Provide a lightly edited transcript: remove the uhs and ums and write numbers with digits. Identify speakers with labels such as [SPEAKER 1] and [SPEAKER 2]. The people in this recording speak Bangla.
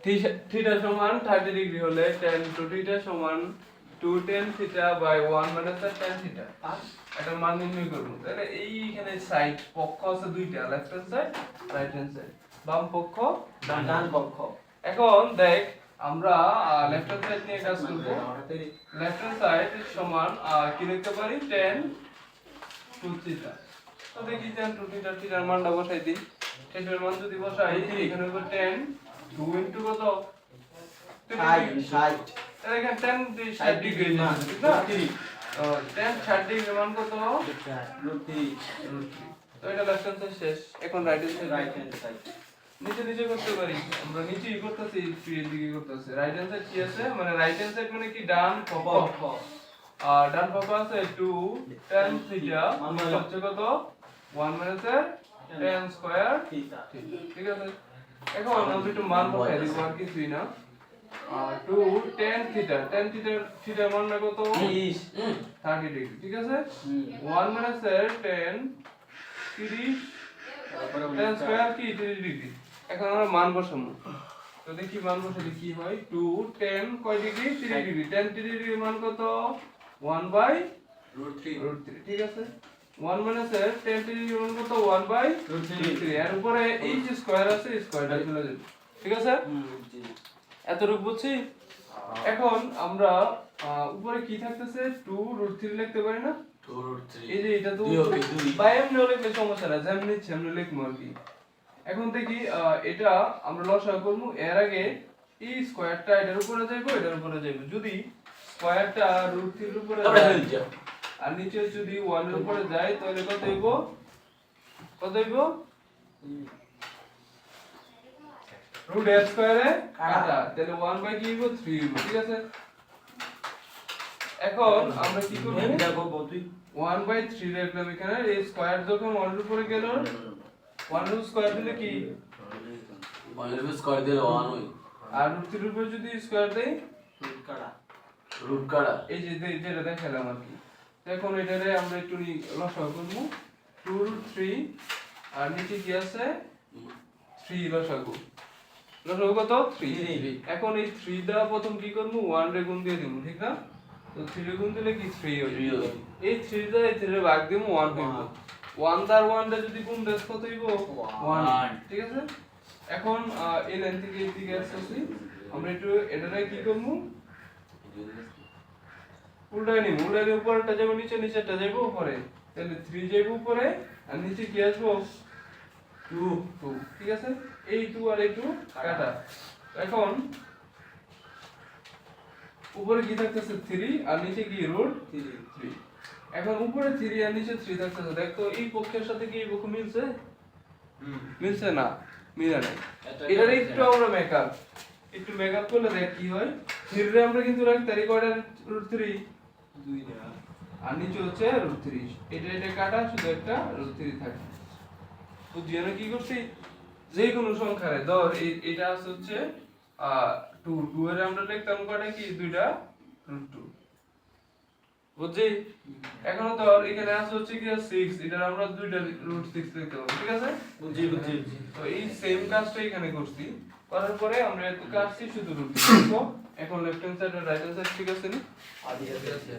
[SPEAKER 1] থিটা সমান 30 ডিগ্রি হলে tan টু থিটা সমান 2 tan theta by 1 minus tan theta এটা মান নির্ণয় করব। তাহলে এইখানে সাইড পক্ষ আছে দুইটা, left hand side right hand side, বাম পক্ষ ডান পক্ষ। এখন দেখ আমরা লেফট হ্যান্ড সাইড নিয়ে কাজ করব। লেফট হ্যান্ড সাইড সমান কি লিখতে পারি tan টু থিটা। তো দেখি tan টু থিটা থিটার মানটা বসাই দিই। থিটার মান যদি বসাই এখানে হবে tan 2 ইনটু কত 60 তাহলে এখানে tan 60 ডিগ্রি মান ঠিক না তো tan 60 ডিগ্রি মান কত √3 তো এটা লেফট হ্যান্ড সাইড শেষ। এখন রাইট হ্যান্ড সাইড নিচে নিচে করতে পারি আমরা, নিচেই করতেছি 3 এর দিকে করতেছি। রাইট হ্যান্ড সাইড কি আছে মানে রাইট হ্যান্ড সাইড মানে কি ডান পক্ষ ডান পক্ষ আছে 2 tan থিটা মানে হচ্ছে কত 1 মাইনাস tan স্কয়ার থিটা ঠিক আছে। এখন আমরা একটু মান বসাই দিব আর কিছুই না 2 tan থিটা থিটার মান কত 30 ডিগ্রি ঠিক আছে 1 মাইনাস tan 30 tan স্কয়ার কি 30 ডিগ্রি। এখন আমরা মান বসাবো তো দেখি মান বসালে কি হয় 2 tan কয় ডিগ্রি 30 ডিগ্রি tan 30 ডিগ্রি মান কত 1 বাই √3 ঠিক আছে 1 মাইনাস tan 30 ডিগ্রি মান কত 1 বাই √3 এর উপরে এই যে স্কয়ার আছে স্কয়ারটা চলে যাবে ঠিক আছে এতটুকু বুঝছি। এখন আমরা উপরে কি থাকতেছে 2√3 লিখতে পারি না 2√3 এই যে এটা তো বাই এমনি লিখলে সমস্যা না যেমনি সেমনি লিখবো আর কি। এখন দেখি এটা আমরা লসাগু করব এর আগে এই স্কয়ারটা এটার উপরে যাইবো এটার উপরে যাইবো যদি স্কয়ারটা √3 এর উপরে যায় আর নিচে যদি 1 এর উপরে যায় তাহলে কত হইব √a স্কয়ারে কাটা তাহলে 1 বাই কি হইব 3 হইব ঠিক আছে। এখন আমরা কি করব এটা করব 1 বাই 3 রাখলাম এখানে এই স্কয়ার যখন 1 এর উপরে গেল 1 এর স্কয়ার দিলে কি 1 এর স্কয়ার দিলে 1 হয় আর √3 এর উপরে যদি স্কয়ার দেই রুট কাটা এই যে যেটা দেখালাম আর কি। এখন এটারে আমরা একটু লসাগু করব 2√3 আর নিচে কি আছে 3 লসাগু কত 3 এখন এই 3 দ্বারা প্রথম কি করব 1 রে গুণ দিয়ে দেব ঠিক না তো 3 রে গুণ দিলে কি 3 হইবে এই 3 দ্বারা এই 3 রে ভাগ দেব 1 হইব 1 দ্বারা 1 রে যদি গুণ দেস কত হইব 1 ঠিক আছে। এখন এই লাইন থেকে এই দিকে আসছি আমরা একটু এটারে কি করব উল্টাই নিব উল্টাই উপরটা যাব নিচে নিচেটা যাব উপরে তাহলে 3 যাব উপরে আর নিচে কি আসবো 2 ঠিক আছে এই 2 আর এই 2 কাটা। এখন উপরে কি থাকতেছে 3 আর নিচে কি √3 এখন উপরে 3 আর নিচে 3 থাকতেছে দেখো এই পক্ষের সাথে কি এই পক্ষ মিলছে মিলছে না মিলে নাই এটারে একটু আমরা মেকআপ করলে দেখ কি হয় 3 রে আমরা কিন্তু রাখতে পারি কয়টা √3 2 না আর নিচে হচ্ছে √3 এটা কাটা শুধু একটা √3 থাকে। তো জিএনে কি করছি যে কোনো সংখ্যারে ধর এটা হচ্ছে 2 এর আমরা লিখতাম কয়টা কি দুইটা √2 বুঝছি। এখন ধর এখানে আছে হচ্ছে কি 6 এটা আমরা দুইটা √6 লিখতে পারবো ঠিক আছে বুঝছি তো এই সেম কাজটা এখানে করছি করার পরে আমরা এত কাটছি শুধু √3 এখন লেফট হ্যান্ড সাইড আর রাইট হ্যান্ড সাইড ঠিক আছে নি আদি আছে